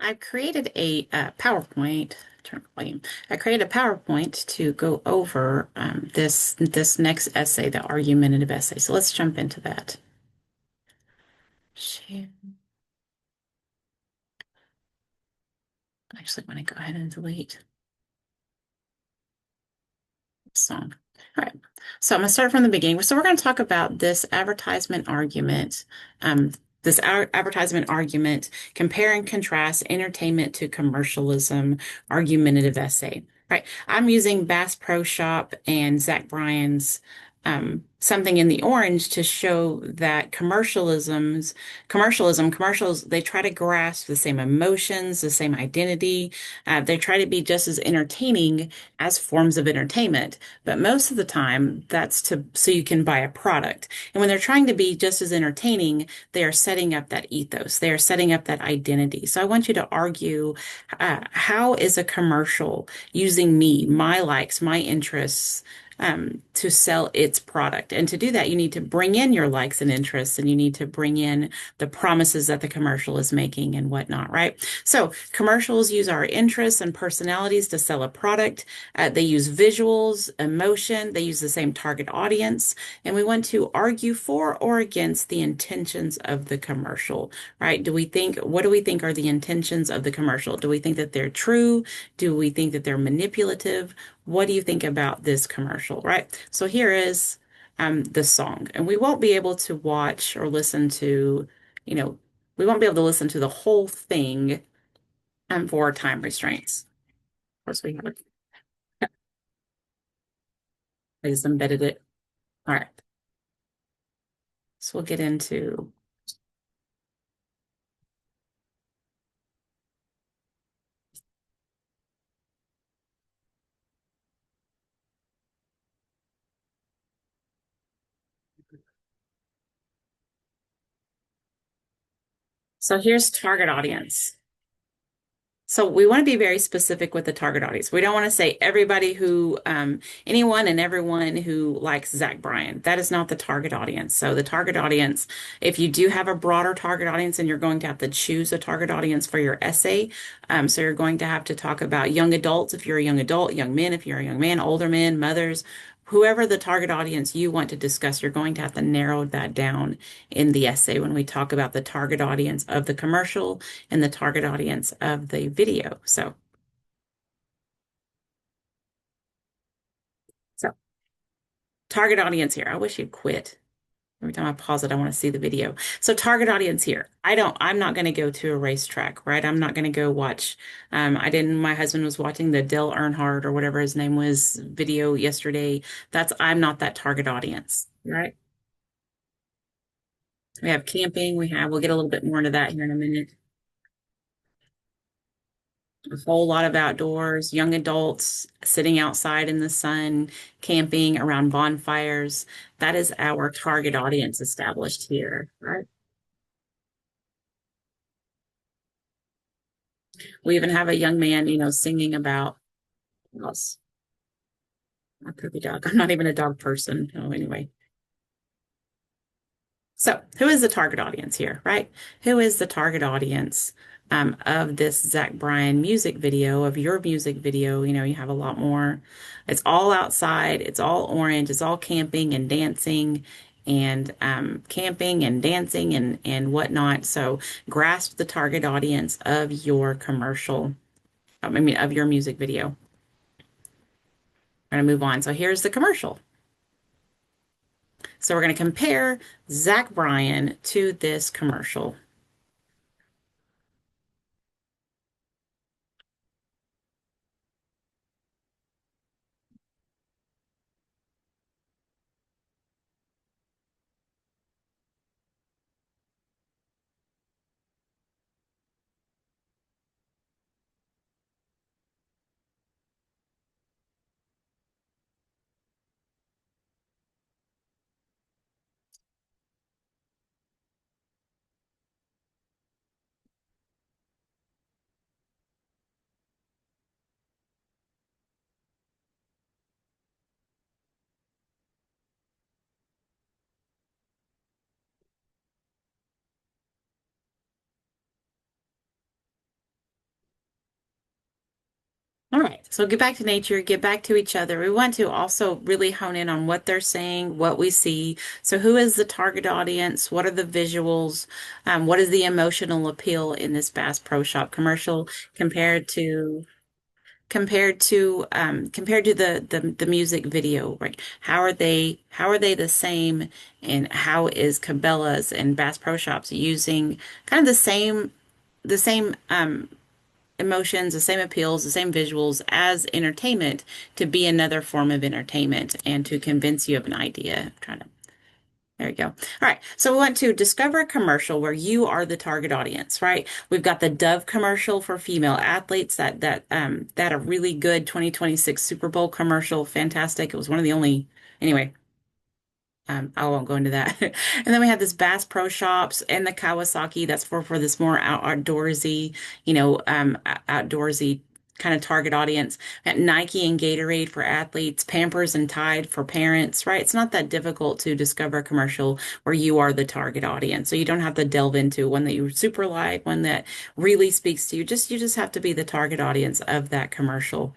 I've created a PowerPoint. Turn volume. I created a PowerPoint to go over this next essay, the argumentative essay. So let's jump into that. Share. Actually, want to go ahead and delete song. All right. So I'm going to start from the beginning. So we're going to talk about this advertisement argument. This advertisement argument, compare and contrast entertainment to commercialism, argumentative essay. Right. I'm using Bass Pro Shop and Zach Bryan's something in the orange to show that commercials, they try to grasp the same emotions, the same identity. They try to be just as entertaining as forms of entertainment. But most of the time, that's to so you can buy a product. And when they're trying to be just as entertaining, they are setting up that ethos. They are setting up that identity. So I want you to argue, how is a commercial using me, my likes, my interests, to sell its product? And to do that, you need to bring in your likes and interests, and you need to bring in the promises that the commercial is making and whatnot, right? So commercials use our interests and personalities to sell a product. They use visuals, emotion, they use the same target audience, and we want to argue for or against the intentions of the commercial, right? What do we think are the intentions of the commercial? Do we think that they're true? Do we think that they're manipulative? What do you think about this commercial, right? So here is the song, and we won't be able to watch or listen to, you know, we won't be able to listen to the whole thing for time restraints. Of course, we have I just embedded it. All right. So we'll get into. So here's target audience. So we want to be very specific with the target audience. We don't want to say everybody anyone and everyone who likes Zach Bryan. That is not the target audience. So the target audience, if you do have a broader target audience, and you're going to have to choose a target audience for your essay, so you're going to have to talk about young adults if you're a young adult, young men if you're a young man, older men, mothers, whoever the target audience you want to discuss, you're going to have to narrow that down in the essay when we talk about the target audience of the commercial and the target audience of the video. So target audience here. I wish you'd quit. Every time I pause it, I want to see the video. So target audience here. I'm not going to go to a racetrack, right? I'm not going to go watch. My husband was watching the Dale Earnhardt or whatever his name was video yesterday. I'm not that target audience, right? We have camping. We'll get a little bit more into that here in a minute. A whole lot of outdoors, young adults sitting outside in the sun, camping around bonfires. That is our target audience established here, right? We even have a young man, singing about us, a poopy dog. I'm not even a dog person. Oh, anyway. So, who is the target audience here, right? Who is the target audience of this Zach Bryan music video, of your music video? You have a lot more. It's all outside, it's all orange, it's all camping and dancing and whatnot. So, grasp the target audience of your commercial, of your music video. We're going to move on. So, here's the commercial. So, we're going to compare Zach Bryan to this commercial. So get back to nature, get back to each other. We want to also really hone in on what they're saying, what we see. So who is the target audience? What are the visuals? What is the emotional appeal in this Bass Pro Shop commercial compared to compared to the music video, right? How are they the same, and how is Cabela's and Bass Pro Shops using kind of the same emotions, the same appeals, the same visuals as entertainment to be another form of entertainment and to convince you of an idea. Trying to There you go. All right. So we want to discover a commercial where you are the target audience, right? We've got the Dove commercial for female athletes that a really good 2026 Super Bowl commercial. Fantastic. It was one of the only anyway. I won't go into that. And then we have this Bass Pro Shops and the Kawasaki. That's for this more outdoorsy, outdoorsy kind of target audience. At Nike and Gatorade for athletes, Pampers and Tide for parents, right? It's not that difficult to discover a commercial where you are the target audience. So you don't have to delve into one that you super like, one that really speaks to you. You just have to be the target audience of that commercial.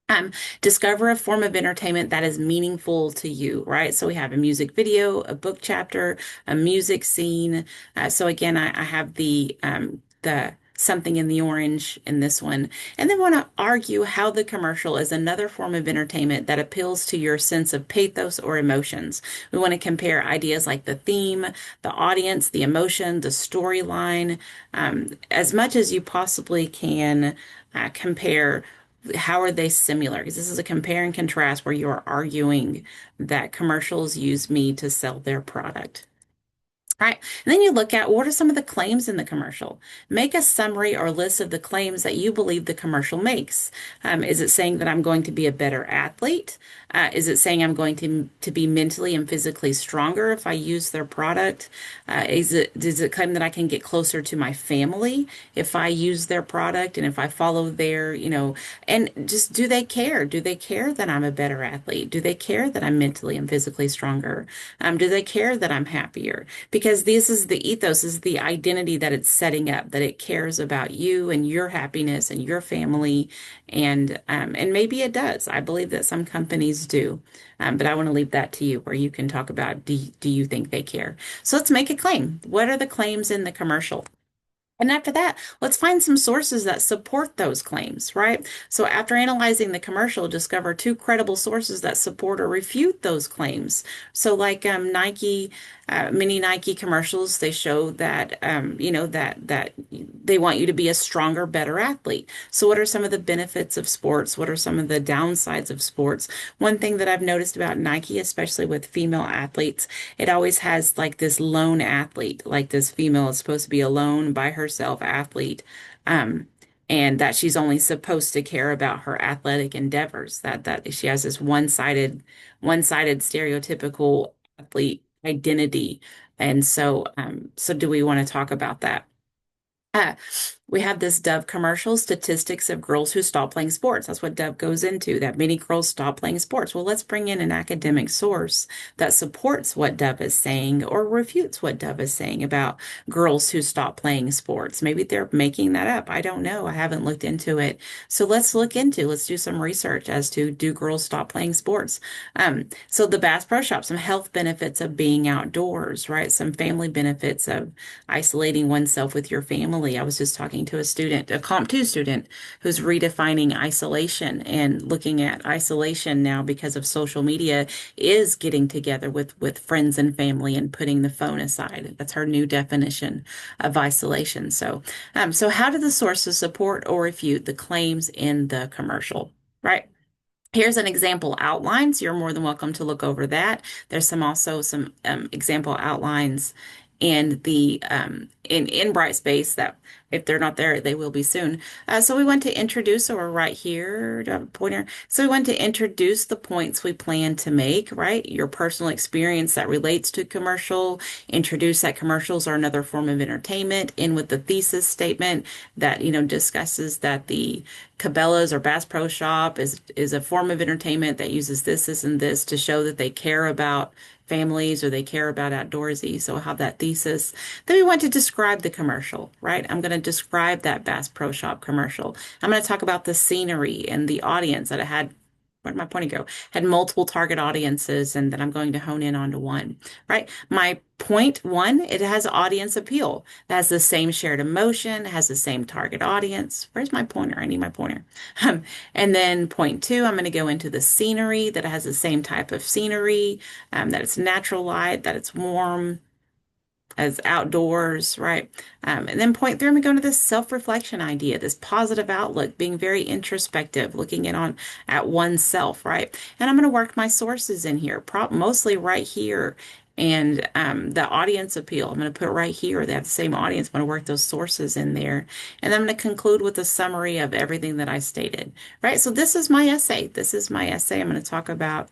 Um, Discover a form of entertainment that is meaningful to you, right? So we have a music video, a book chapter, a music scene. So again, I have the something in the orange in this one, and then want to argue how the commercial is another form of entertainment that appeals to your sense of pathos or emotions. We want to compare ideas like the theme, the audience, the emotion, the storyline, as much as you possibly can. Compare how are they similar? Because this is a compare and contrast where you are arguing that commercials use me to sell their product. Right. And then you look at what are some of the claims in the commercial. Make a summary or list of the claims that you believe the commercial makes. Is it saying that I'm going to be a better athlete? Is it saying I'm going to be mentally and physically stronger if I use their product? Does it claim that I can get closer to my family if I use their product and if I follow and just do they care? Do they care that I'm a better athlete? Do they care that I'm mentally and physically stronger? Do they care that I'm happier? Because this is the ethos, is the identity that it's setting up, that it cares about you and your happiness and your family, and maybe it does. I believe that some companies do, but I want to leave that to you, where you can talk about do you think they care? So let's make a claim. What are the claims in the commercial? And after that, let's find some sources that support those claims, right? So after analyzing the commercial, discover two credible sources that support or refute those claims. So like Nike, many Nike commercials, they show that that they want you to be a stronger, better athlete. So what are some of the benefits of sports? What are some of the downsides of sports? One thing that I've noticed about Nike, especially with female athletes, it always has like this lone athlete, like this female is supposed to be alone by herself athlete. Um, and that she's only supposed to care about her athletic endeavors, that she has this one-sided stereotypical athlete identity. And so do we want to talk about that? Uh, we have this Dove commercial, statistics of girls who stop playing sports. That's what Dove goes into, that many girls stop playing sports. Well, let's bring in an academic source that supports what Dove is saying or refutes what Dove is saying about girls who stop playing sports. Maybe they're making that up. I don't know. I haven't looked into it. So let's do some research as to do girls stop playing sports? So the Bass Pro Shop, some health benefits of being outdoors, right? Some family benefits of isolating oneself with your family. I was just talking to a student, a Comp 2 student, who's redefining isolation and looking at isolation now because of social media is getting together with friends and family and putting the phone aside. That's her new definition of isolation. So how do the sources support or refute the claims in the commercial? Right. Here's an example outlines. You're more than welcome to look over that. There's some example outlines in Brightspace that if they're not there, they will be soon. So we want to introduce, so we're right here, do I have a pointer? So we want to introduce the points we plan to make, right? Your personal experience that relates to commercial, introduce that commercials are another form of entertainment, in with the thesis statement that, discusses that the Cabela's or Bass Pro Shop is a form of entertainment that uses this, and this to show that they care about families or they care about outdoorsy. So we'll have that thesis. Then we want to describe the commercial, right? I'm going to describe that Bass Pro Shop commercial. I'm going to talk about the scenery and the audience that it had. Where did my pointing go? Had multiple target audiences, and then I'm going to hone in onto one, right? My point one, it has audience appeal. It has the same shared emotion, has the same target audience. Where's my pointer? I need my pointer. Um, and then point two, I'm going to go into the scenery that it has the same type of scenery, that it's natural light, that it's warm, as outdoors, right? And then point three, I'm going to go into this self-reflection idea, this positive outlook, being very introspective, looking in on at oneself, right? And I'm going to work my sources in here, mostly right here. And the audience appeal, I'm going to put right here. They have the same audience. I'm going to work those sources in there. And I'm going to conclude with a summary of everything that I stated, right? So this is my essay. This is my essay. I'm going to talk about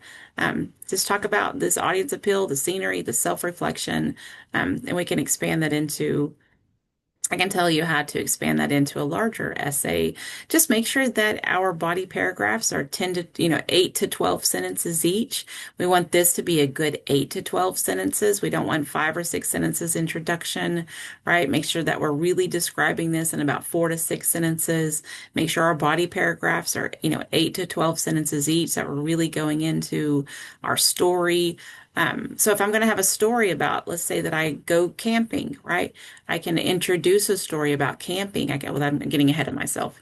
just talk about this audience appeal, the scenery, the self-reflection, and we can expand that into, I can tell you how to expand that into a larger essay. Just make sure that our body paragraphs are 10 to, 8 to 12 sentences each. We want this to be a good 8 to 12 sentences. We don't want 5 or 6 sentences introduction, right? Make sure that we're really describing this in about 4 to 6 sentences. Make sure our body paragraphs are, 8 to 12 sentences each, that we're really going into our story. So if I'm going to have a story about, let's say that I go camping, right? I can introduce a story about camping. Well, I'm getting ahead of myself.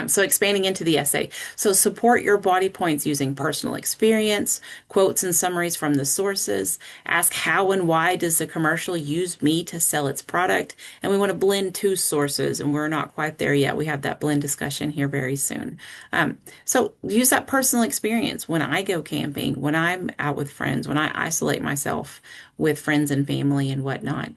So expanding into the essay. So support your body points using personal experience, quotes and summaries from the sources. Ask how and why does the commercial use me to sell its product? And we want to blend two sources, and we're not quite there yet. We have that blend discussion here very soon. So use that personal experience when I go camping, when I'm out with friends, when I isolate myself with friends and family and whatnot.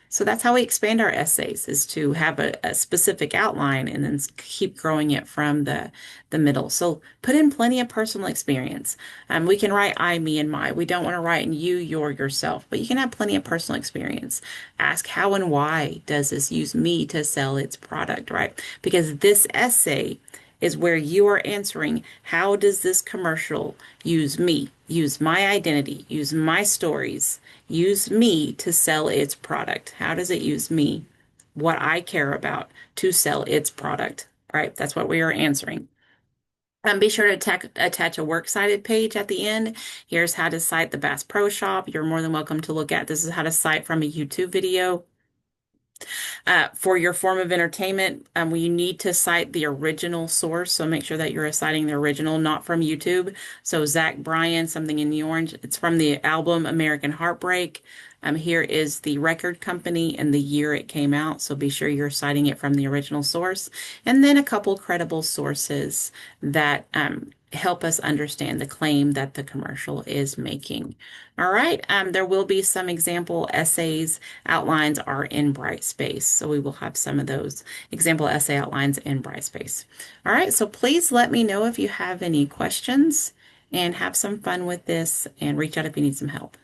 So that's how we expand our essays, is to have a specific outline and then keep growing it from the middle. So put in plenty of personal experience. We can write I, me, and my. We don't want to write in you, your, yourself, but you can have plenty of personal experience. Ask how and why does this use me to sell its product, right? Because this essay is where you are answering, how does this commercial use me, use my identity, use my stories, use me to sell its product? How does it use me, what I care about, to sell its product? Right? That's what we are answering. Be sure to attach a works cited page at the end. Here's how to cite the Bass Pro Shop. You're more than welcome to look at. This is how to cite from a YouTube video. For your form of entertainment, you need to cite the original source. So make sure that you're citing the original, not from YouTube. So Zach Bryan, Something in the Orange. It's from the album American Heartbreak. Here is the record company and the year it came out. So be sure you're citing it from the original source. And then a couple credible sources that help us understand the claim that the commercial is making. All right. There will be some example essays. Outlines are in Brightspace. So we will have some of those example essay outlines in Brightspace. All right. So please let me know if you have any questions, and have some fun with this, and reach out if you need some help.